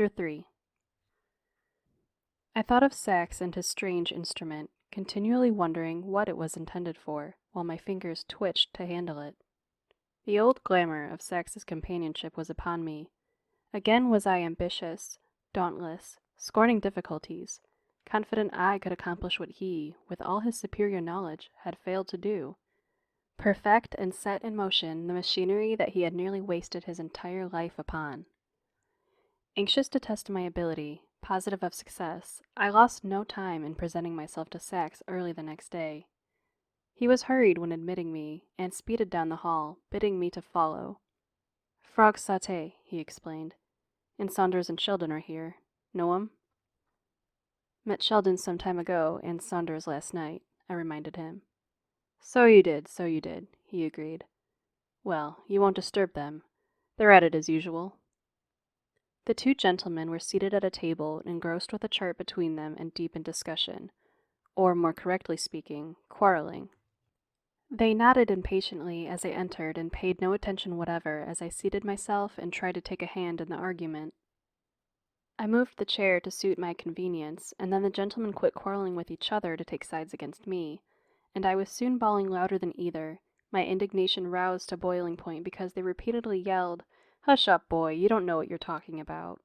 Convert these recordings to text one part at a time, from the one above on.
Chapter 3. I thought of Sax and his strange instrument, continually wondering what it was intended for, while my fingers twitched to handle it. The old glamour of Sax's companionship was upon me. Again was I ambitious, dauntless, scorning difficulties, confident I could accomplish what he, with all his superior knowledge, had failed to do. Perfect and set in motion the machinery that he had nearly wasted his entire life upon. Anxious to test my ability, positive of success, I lost no time in presenting myself to Sax early the next day. He was hurried when admitting me, and speeded down the hall, bidding me to follow. "Frog sauté," he explained. "And Saunders and Sheldon are here. Know 'em?" "Met Sheldon some time ago, and Saunders last night," I reminded him. So you did, he agreed. "Well, you won't disturb them. They're at it as usual." The two gentlemen were seated at a table, engrossed with a chart between them and deep in discussion, or, more correctly speaking, quarreling. They nodded impatiently as I entered and paid no attention whatever as I seated myself and tried to take a hand in the argument. I moved the chair to suit my convenience, and then the gentlemen quit quarreling with each other to take sides against me, and I was soon bawling louder than either, my indignation roused to boiling point because they repeatedly yelled, "Hush up, boy, you don't know what you're talking about."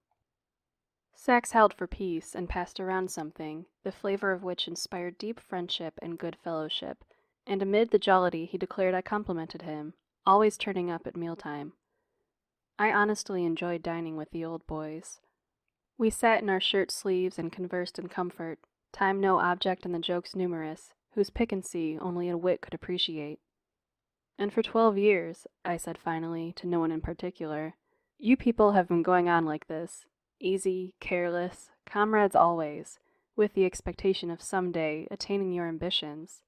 Sax held for peace and passed around something, the flavor of which inspired deep friendship and good fellowship, and amid the jollity he declared I complimented him, always turning up at mealtime. I honestly enjoyed dining with the old boys. We sat in our shirt sleeves and conversed in comfort, time no object and the jokes numerous, whose piquancy only a wit could appreciate. "And for 12 years, I said finally, to no one in particular, you people have been going on like this, easy, careless, comrades always, with the expectation of some day attaining your ambitions."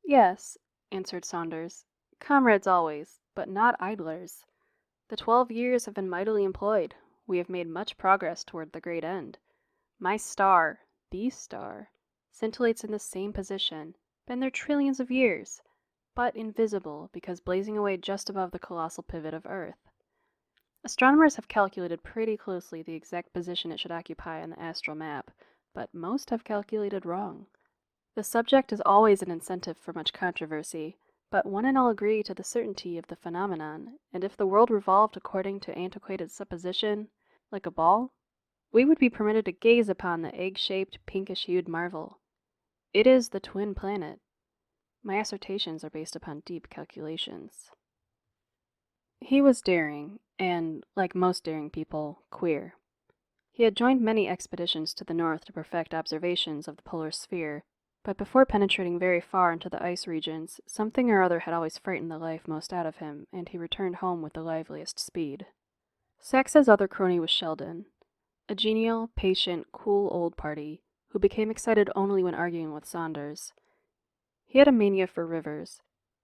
"Yes," answered Saunders, "comrades always, but not idlers. The 12 years have been mightily employed. We have made much progress toward the great end. My star, the star, scintillates in the same position, been there trillions of years, but invisible because blazing away just above the colossal pivot of Earth. Astronomers have calculated pretty closely the exact position it should occupy on the astral map, but most have calculated wrong. The subject is always an incentive for much controversy, but one and all agree to the certainty of the phenomenon, and if the world revolved according to antiquated supposition, like a ball, we would be permitted to gaze upon the egg-shaped, pinkish-hued marvel. It is the twin planet. My assertions are based upon deep calculations." He was daring, and, like most daring people, queer. He had joined many expeditions to the north to perfect observations of the polar sphere, but before penetrating very far into the ice regions, something or other had always frightened the life most out of him, and he returned home with the liveliest speed. Sax's other crony was Sheldon, a genial, patient, cool old party, who became excited only when arguing with Saunders. He had a mania for rivers,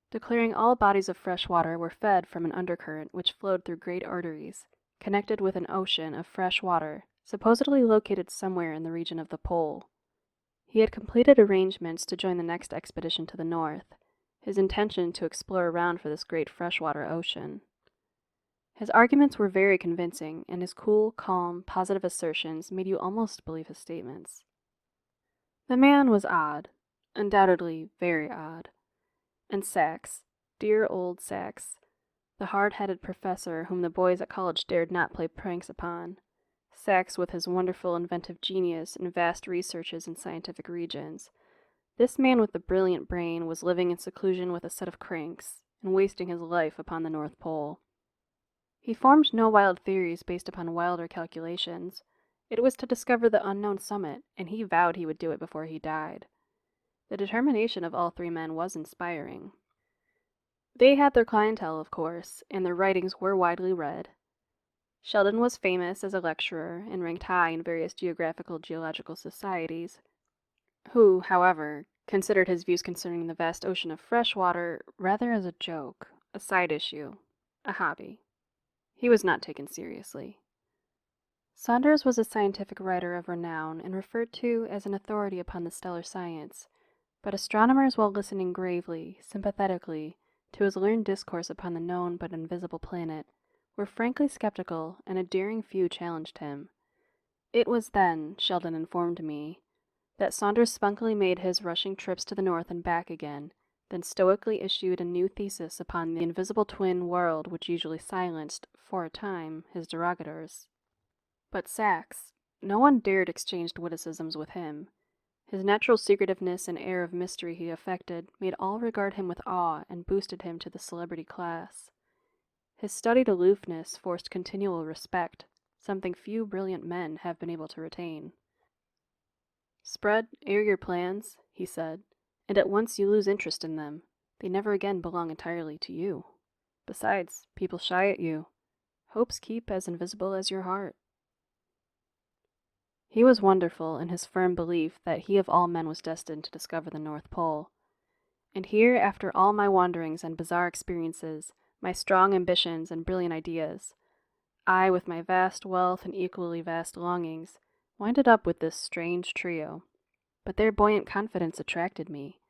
declaring all bodies of fresh water were fed from an undercurrent which flowed through great arteries, connected with an ocean of fresh water, supposedly located somewhere in the region of the pole. He had completed arrangements to join the next expedition to the north, his intention to explore around for this great freshwater ocean. His arguments were very convincing, and his cool, calm, positive assertions made you almost believe his statements. The man was odd, undoubtedly very odd, and Sax, dear old Sax, the hard-headed professor whom the boys at college dared not play pranks upon, Sax with his wonderful inventive genius and vast researches in scientific regions, this man with the brilliant brain was living in seclusion with a set of cranks, and wasting his life upon the North Pole. He formed no wild theories based upon wilder calculations. It was to discover the unknown summit, and he vowed he would do it before he died. The determination of all three men was inspiring. They had their clientele, of course, and their writings were widely read. Sheldon was famous as a lecturer and ranked high in various geographical societies, who, however, considered his views concerning the vast ocean of fresh water rather as a joke, a side issue, a hobby. He was not taken seriously. Saunders was a scientific writer of renown and referred to as an authority upon the stellar science, but astronomers, while listening gravely, sympathetically, to his learned discourse upon the known but invisible planet, were frankly skeptical, and a daring few challenged him. It was then, Sheldon informed me, that Saunders spunkily made his rushing trips to the north and back again, then stoically issued a new thesis upon the invisible twin world which usually silenced, for a time, his derogators. But Sachs, no one dared exchange witticisms with him. His natural secretiveness and air of mystery he affected made all regard him with awe and boosted him to the celebrity class. His studied aloofness forced continual respect, something few brilliant men have been able to retain. "Spread, air your plans," he said, "and at once you lose interest in them. They never again belong entirely to you. Besides, people shy at you. Hopes keep as invisible as your heart." He was wonderful in his firm belief that he of all men was destined to discover the North Pole. And here, after all my wanderings and bizarre experiences, my strong ambitions and brilliant ideas, I, with my vast wealth and equally vast longings, winded up with this strange trio. But their buoyant confidence attracted me.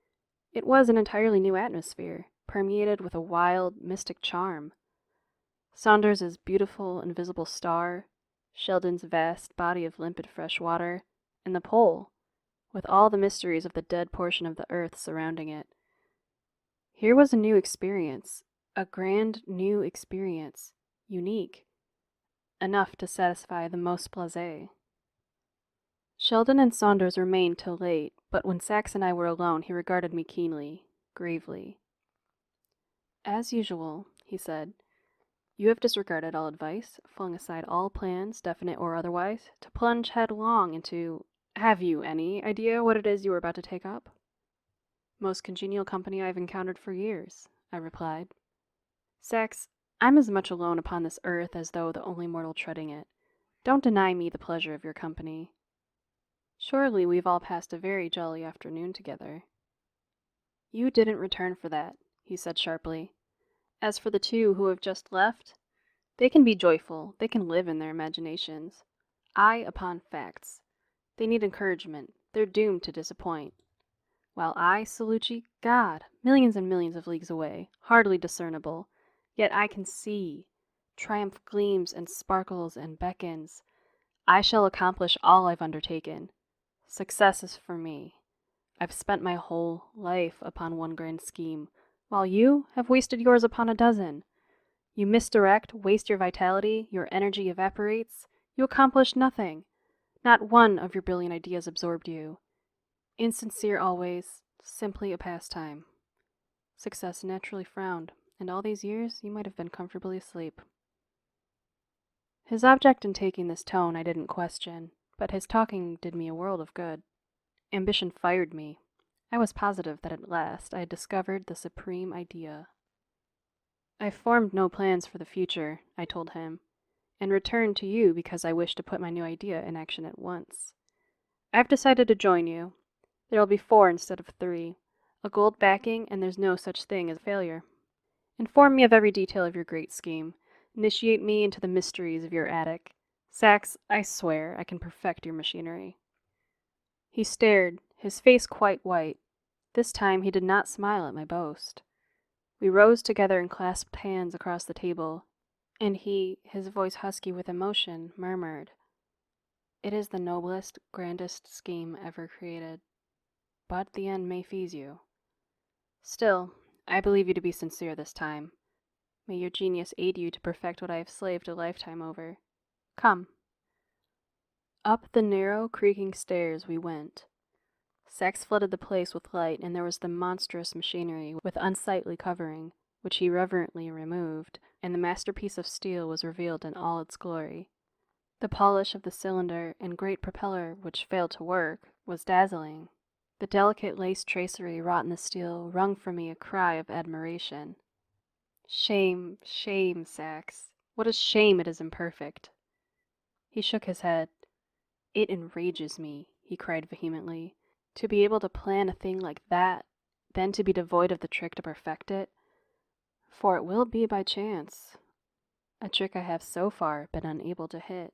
It was an entirely new atmosphere, permeated with a wild, mystic charm. Saunders's beautiful, invisible star, Sheldon's vast body of limpid fresh water, and the pole, with all the mysteries of the dead portion of the earth surrounding it. Here was a new experience, a grand new experience, unique, enough to satisfy the most blasé. Sheldon and Saunders remained till late, but when Sachs and I were alone, he regarded me keenly, gravely. "As usual," he said, "you have disregarded all advice, flung aside all plans, definite or otherwise, to plunge headlong into— Have you any idea what it is you are about to take up?" "Most congenial company I have encountered for years," I replied. "Sachs, I'm as much alone upon this earth as though the only mortal treading it. Don't deny me the pleasure of your company. Surely we've all passed a very jolly afternoon together." "You didn't return for that," he said sharply. "As for the two who have just left, they can be joyful, they can live in their imaginations. I upon facts. They need encouragement, they're doomed to disappoint. While I, Salucci, God, millions and millions of leagues away, hardly discernible, yet I can see. Triumph gleams and sparkles and beckons. I shall accomplish all I've undertaken. Success is for me. I've spent my whole life upon one grand scheme, while you have wasted yours upon a dozen. You misdirect, waste your vitality, your energy evaporates, you accomplish nothing. Not one of your brilliant ideas absorbed you. Insincere always, simply a pastime. Success naturally frowned, and all these years you might have been comfortably asleep." His object in taking this tone I didn't question, but his talking did me a world of good. Ambition fired me. I was positive that at last I had discovered the supreme idea. "I've formed no plans for the future," I told him, "and returned to you because I wish to put my new idea in action at once. I've decided to join you. There'll be 4 instead of 3, a gold backing, and there's no such thing as failure. Inform me of every detail of your great scheme. Initiate me into the mysteries of your attic. Sachs, I swear I can perfect your machinery." He stared, his face quite white. This time he did not smile at my boast. We rose together and clasped hands across the table, and he, his voice husky with emotion, murmured, "It is the noblest, grandest scheme ever created. But the end may fease you. Still, I believe you to be sincere this time. May your genius aid you to perfect what I have slaved a lifetime over. Come." Up the narrow, creaking stairs we went. Sachs flooded the place with light, and there was the monstrous machinery with unsightly covering, which he reverently removed, and the masterpiece of steel was revealed in all its glory. The polish of the cylinder and great propeller, which failed to work, was dazzling. The delicate lace tracery wrought in the steel wrung from me a cry of admiration. "Shame, shame, Sachs. What a shame it is imperfect." He shook his head. "It enrages me," he cried vehemently, "to be able to plan a thing like that, then to be devoid of the trick to perfect it. For it will be by chance, a trick I have so far been unable to hit."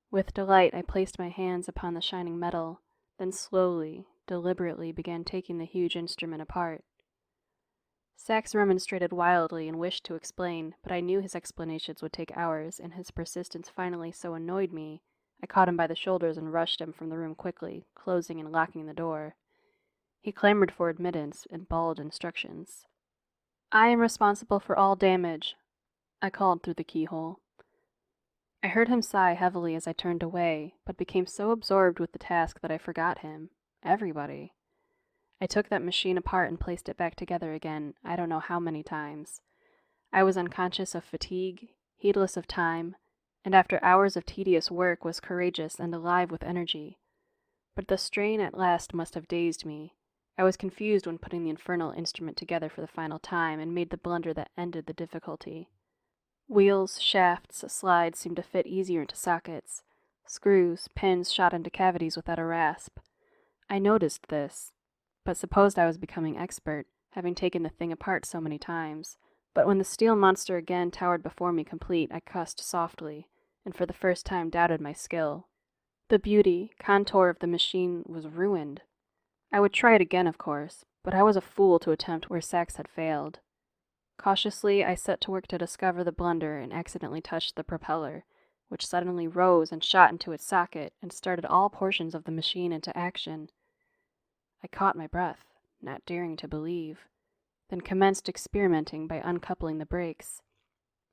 With delight I placed my hands upon the shining metal, then slowly, deliberately began taking the huge instrument apart. Sax remonstrated wildly and wished to explain, but I knew his explanations would take hours, and his persistence finally so annoyed me, I caught him by the shoulders and rushed him from the room quickly, closing and locking the door. He clamored for admittance and bawled instructions. "I am responsible for all damage," I called through the keyhole. I heard him sigh heavily as I turned away, but became so absorbed with the task that I forgot him. Everybody. I took that machine apart and placed it back together again, I don't know how many times. I was unconscious of fatigue, heedless of time, and after hours of tedious work was courageous and alive with energy. But the strain at last must have dazed me. I was confused when putting the infernal instrument together for the final time, and made the blunder that ended the difficulty. Wheels, shafts, slides seemed to fit easier into sockets. Screws, pins shot into cavities without a rasp. I noticed this, but supposed I was becoming expert, having taken the thing apart so many times. But when the steel monster again towered before me complete, I cussed softly, and for the first time doubted my skill. The beauty, contour of the machine was ruined. I would try it again, of course, but I was a fool to attempt where Sax had failed. Cautiously, I set to work to discover the blunder and accidentally touched the propeller, which suddenly rose and shot into its socket and started all portions of the machine into action. I caught my breath, not daring to believe, then commenced experimenting by uncoupling the brakes.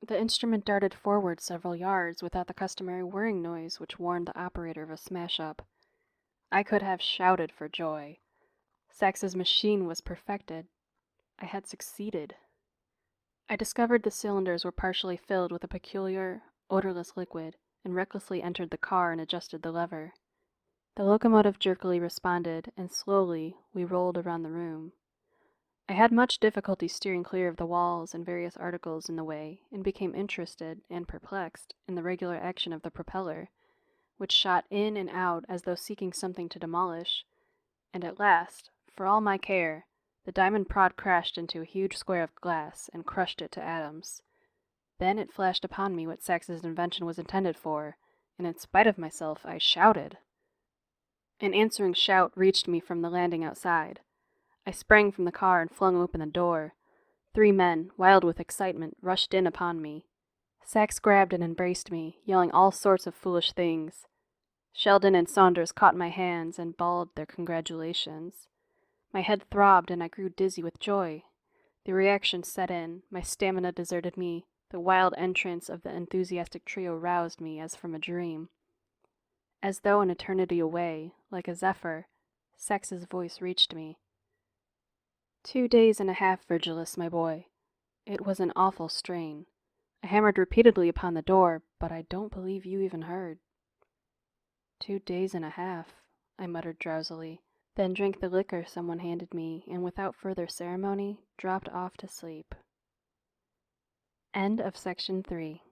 The instrument darted forward several yards without the customary whirring noise which warned the operator of a smash-up. I could have shouted for joy. Sax's machine was perfected. I had succeeded. I discovered the cylinders were partially filled with a peculiar, odorless liquid, and recklessly entered the car and adjusted the lever. The locomotive jerkily responded, and slowly we rolled around the room. I had much difficulty steering clear of the walls and various articles in the way, and became interested, and perplexed, in the regular action of the propeller, which shot in and out as though seeking something to demolish, and at last, for all my care, the diamond prod crashed into a huge square of glass and crushed it to atoms. Then it flashed upon me what Sax's invention was intended for, and in spite of myself I shouted. An answering shout reached me from the landing outside. I sprang from the car and flung open the door. 3 men, wild with excitement, rushed in upon me. Sax grabbed and embraced me, yelling all sorts of foolish things. Sheldon and Saunders caught my hands and bawled their congratulations. My head throbbed and I grew dizzy with joy. The reaction set in, my stamina deserted me, the wild entrance of the enthusiastic trio roused me as from a dream. As though an eternity away, like a zephyr, Sax's voice reached me. 2 days and a half, Virgilus, my boy. It was an awful strain. I hammered repeatedly upon the door, but I don't believe you even heard. 2 days and a half, I muttered drowsily, then drank the liquor someone handed me, and without further ceremony, dropped off to sleep. End of section 3.